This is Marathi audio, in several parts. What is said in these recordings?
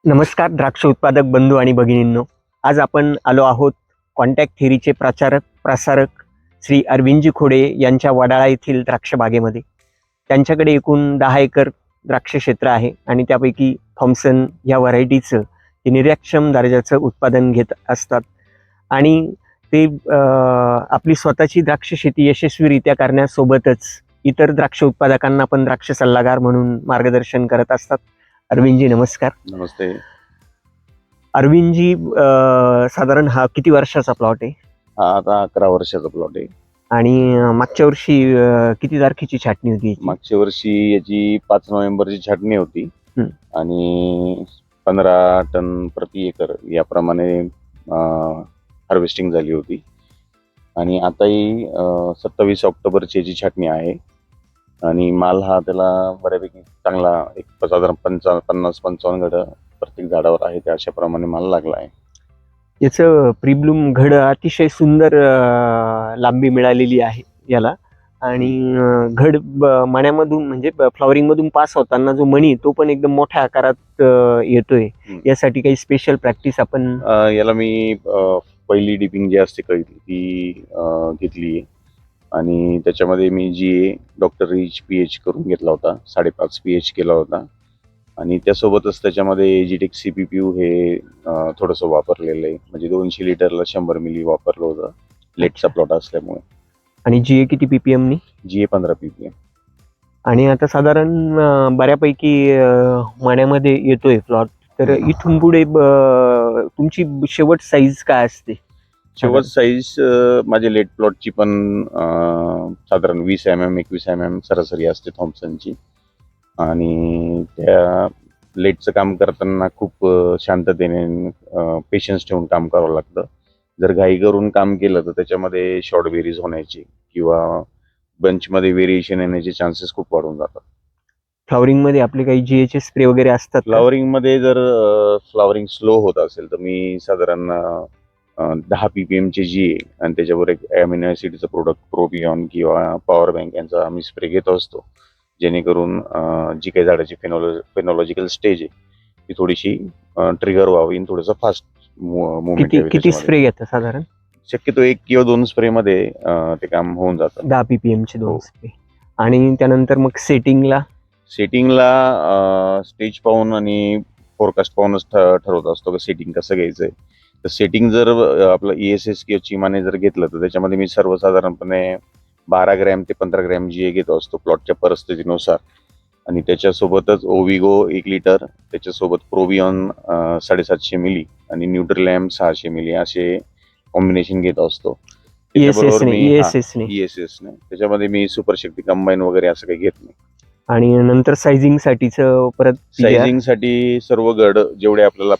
नमस्कार द्राक्ष उत्पादक बंधू आणि भगिनींनो, आज आपण आलो आहोत कॉन्टॅक्ट थेरीचे प्रसारक श्री अरविंदजी खोडे यांच्या वडाळा येथील द्राक्ष बागेमध्ये. त्यांच्याकडे एकूण 10 एकर द्राक्ष क्षेत्र आहे आणि त्यापैकी थॉम्सन या व्हरायटीचं ते निर्यातक्षम दर्जाचं उत्पादन घेत असतात आणि ते आपली स्वतःची द्राक्ष शेती यशस्वीरित्या करण्यासोबतच इतर द्राक्ष उत्पादकांना पण द्राक्ष सल्लागार म्हणून मार्गदर्शन करत असतात. अरविंदजी नमस्कार. नमस्ते. अरविंदजी, साधारण हा किती वर्षाचा प्लॉट आहे? हा आता 11 वर्षाचा प्लॉट आहे. आणि मागच्या वर्षी किती तारखेची छाटणी होती याची? मागच्या वर्षी याची 5 नोव्हेंबरची छाटणी होती आणि 15 टन प्रति एकर याप्रमाणे हार्वेस्टिंग झाली होती. आणि आताही 27 ऑक्टोबरची याची छाटणी आहे आणि माल हा त्याला बऱ्यापैकी चांगला एक साधारण 50-55 घड प्रत्येक झाडावर आहे, त्या अशाप्रमाणे माल लागला आहे. याचं प्रीब्लूम घड अतिशय सुंदर लांबी मिळालेली आहे याला. आणि घड मण्यामधून म्हणजे फ्लॉवरिंग मधून पास होताना जो मणी तो पण एकदम मोठ्या आकारात येतोय. यासाठी काही स्पेशल प्रॅक्टिस आपण याला मी पहिली डिपिंग जी असते कळी ती घेतली आणि त्याच्यामध्ये मी जी डॉक्टर रिच पीएच करून घेतला होता, 5.5 पीएच केला होता आणि त्यासोबतच त्याच्यामध्ये एजिटेक CPPU हे थोडंसं वापरलेलं आहे. म्हणजे 200 लिटरला 100 मिली वापरलं होतं लेटचा प्लॉट असल्यामुळे. आणि GA किती PPM नी? GA 15 PPM. आणि आता साधारण बऱ्यापैकी मण्यामध्ये येतोय प्लॉट, तर इथून पुढे तुमची शेवट साईज काय असते? शेवट साईज माझे लेट प्लॉटची पण साधारण 20 mm 21 mm सरासरी असते थॉम्सनची. आणि त्या लेटचं काम करताना खूप शांततेने पेशन्स ठेवून काम करावं लागतं. जर घाई करून काम केलं तर त्याच्यामध्ये शॉर्ट बेरीज होण्याची किंवा बंचमध्ये व्हेरिएशन येण्याचे चान्सेस खूप वाढून जातात. फ्लॉवरिंग मध्ये आपले काही GA स्प्रे वगैरे असतात? फ्लॉवरिंग मध्ये जर फ्लॉवरिंग स्लो होत असेल तर मी साधारण 10 PPM चे GA आणि त्याच्यावर एक अॅमिनो ॲसिडचं प्रोडक्ट प्रोबियॉन किंवा पॉवर बँक यांचा आम्ही स्प्रे घेत असतो, जेणेकरून जी काही झाडाची फेनॉलॉजिकल स्टेज आहे ती थोडीशी ट्रिगर व्हावी, थोडंसं फास्ट मुवमेंट यावी. किती स्प्रे घेतात साधारण? शक्यतो 1 किंवा 2 स्प्रे मध्ये ते काम होऊन जातं. 10 PPM चे 2 स्प्रे. आणि त्यानंतर मग सेटिंगला स्टेज पाहून आणि फोरकास्ट पाहूनच ठरवत असतो की सेटिंग कसं घ्यायचंय. तर सेटिंग जर आपलं ESS किंवा चिमाने जर घेतलं तर त्याच्यामध्ये मी सर्वसाधारणपणे 12 ग्रॅम ते 15 ग्रॅम GA घेतो असतो प्लॉटच्या परिस्थितीनुसार. आणि त्याच्यासोबतच ओविगो 1 लिटर, त्याच्यासोबत प्रोबियॉन 750 मिली आणि न्यूट्रिलॅम 600 मिली असे कॉम्बिनेशन घेत असतो. ESS ने त्याच्यामध्ये मी सुपरशक्ती कंबाईन वगैरे असं काही घेत नाही. आणि नंतर सायझिंग साठीचं परत सायझिंग साठी सर्व घड जेवढे आपल्याला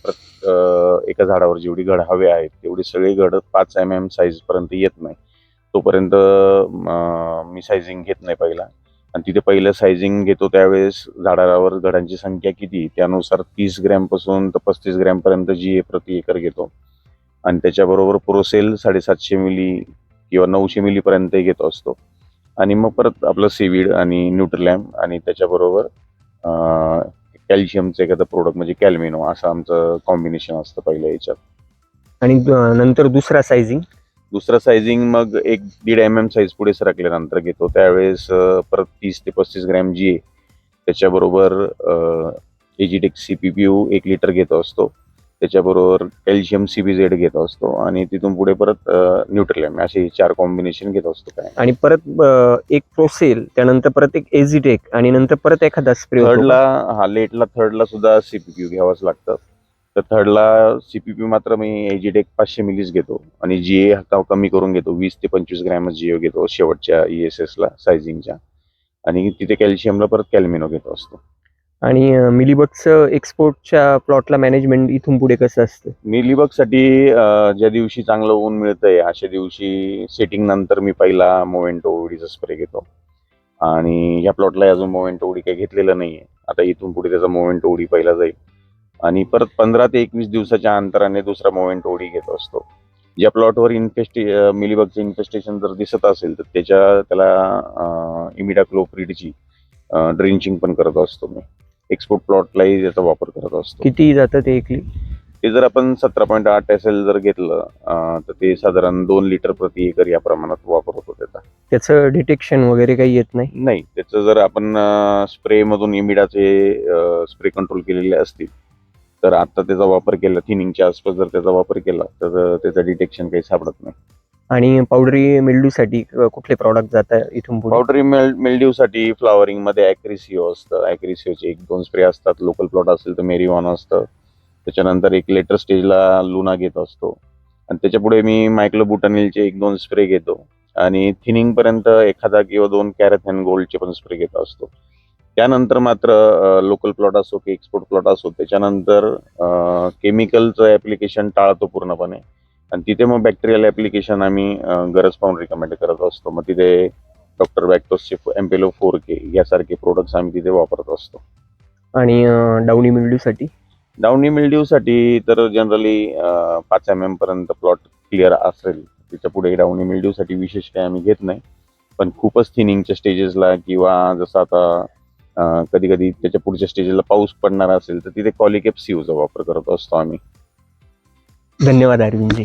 एका झाडावर जेवढी घड हवे आहेत तेवढी सगळी घड 5 mm साईज पर्यंत येत नाही, तोपर्यंत मी सायझिंग घेत नाही पहिला. आणि तिथे पहिलं सायझिंग घेतो त्यावेळेस झाडावर घडांची संख्या किती त्यानुसार 30 ग्रॅम पासून तर 35 ग्रॅम पर्यंत GA प्रति एकर घेतो. आणि त्याच्याबरोबर प्रोसेल 750 मिली किंवा 900 मिली पर्यंत घेतो असतो. आणि मग परत आपलं सीवीड आणि न्यूट्रिलॅम आणि त्याच्याबरोबर कॅल्शियमचं एखादं प्रोडक्ट म्हणजे कॅल्मिनो असं आमचं कॉम्बिनेशन असतं पहिल्या याच्यात. आणि नंतर दुसरा सायझिंग मग 1-1.5 mm साईज पुढे सरकल्यानंतर घेतो त्यावेळेस परत 30 ते 35 ग्रॅम GA त्याच्याबरोबर एजिटेक CPPU 1 लिटर घेतो असतो, त्याच्याबरोबर कॅल्शियम CBZ घेत असतो आणि तिथून पुढे परत न्यूट्रिलॅम असे 4 कॉम्बिनेशन घेत असतो. काय आणि परत एक प्रोसेल, त्यानंतर परत एक एजिटेक आणि नंतर परत एखादा स्प्रे. थर्डला सुद्धा CPPU घ्यावाच लागतं. तर थर्डला CPPU मात्र मी एजिटेक 500 मिलीच घेतो आणि GA कमी करून घेतो, 20 ते 25 ग्रॅम GA घेतो शेवटच्या ESS ला सायझिंगच्या. आणि तिथे कॅल्शियमला परत कॅल्मिनो घेतो असतो. आणि मिलीबगचं एक्सपोर्टच्या प्लॉटला मॅनेजमेंट इथून पुढे कसं असतं? मिलीबगसाठी ज्या दिवशी चांगलं ऊन मिळतंय अशा दिवशी सेटिंग नंतर मी पहिला मोवेंटो ओडीचा स्प्रे घेतो. आणि या प्लॉटला अजून मोवेंटो ओडी काही घेतलेलं नाहीये, आता इथून पुढे त्याचा मोवेंटो ओडी पहिला जाईल आणि परत 15 ते 21 दिवसाच्या अंतराने दुसरा मोवेंटो ओडी घेत असतो. ज्या प्लॉटवर मिलीबगचं इन्फेस्टेशन जर दिसत असेल तर त्याला इमिडाक्लोप्रिडची ड्रिंचिंग पण करत असतो मी. एक्सपोर्ट प्लॉटलाही त्याचा वापर करत असतो. किती जातं ते एकली? ते जर आपण 17.8 SL जर घेतलं तर ते साधारण 2 लिटर प्रति एकर या प्रमाणात वापर होतो त्याचा. त्याचं डिटेक्शन वगैरे काही येत नाही? नाही, त्याचं जर आपण स्प्रे मधून इमिडाचे स्प्रे कंट्रोल केलेले असतील तर आता त्याचा वापर केला, थिनिंगच्या आसपास जर त्याचा वापर केला तर त्याचं डिटेक्शन काही सापडत नाही. आणि पावडरी मिल्ड्यूसाठी कुठले प्रॉडक्ट जातात इथून पुढे? पावडरी मिल्ड्यूसाठी फ्लॉवरिंग मध्ये ॲक्रिसिओ असतं. ॲक्रिसिओचे 1-2 स्प्रे असतात. लोकल प्लॉट असेल तर मेरीवन असतं. त्याच्यानंतर एक लेटर स्टेजला लुना घेत असतो आणि त्याच्यापुढे मी मायक्लोब्युटानिलचे 1-2 स्प्रे घेतो आणि थिनिंग पर्यंत एखादा किंवा 2 कॅरेथॅन गोल्डचे पण स्प्रे घेत असतो. त्यानंतर मात्र लोकल प्लॉट असो की एक्सपोर्ट प्लॉट असो त्याच्यानंतर केमिकलचं ॲप्लिकेशन टाळतो पूर्णपणे आणि तिथे मग बॅक्टेरियल ॲप्लिकेशन आम्ही गरज पाहून रिकमेंड करत असतो. मग तिथे डॉक्टर बॅक्टोसचे एम्पेलो 4K यासारखे प्रोडक्ट्स आम्ही तिथे वापरत असतो. आणि डाउनी मिल्ड्यूसाठी? डाउनी मिल्ड्यूसाठी तर जनरली 5 mm पर्यंत प्लॉट क्लिअर असेल, त्याच्या पुढे डाउनी मिल्ड्यूसाठी विशेष काही आम्ही घेत नाही. पण खूपच थिनिंगच्या स्टेजेसला किंवा जसं आता कधी कधी त्याच्या पुढच्या स्टेजला पाऊस पडणार असेल तर तिथे कॉलिकेप सीओचा वापर करत असतो आम्ही. धन्यवाद अरविंदजी.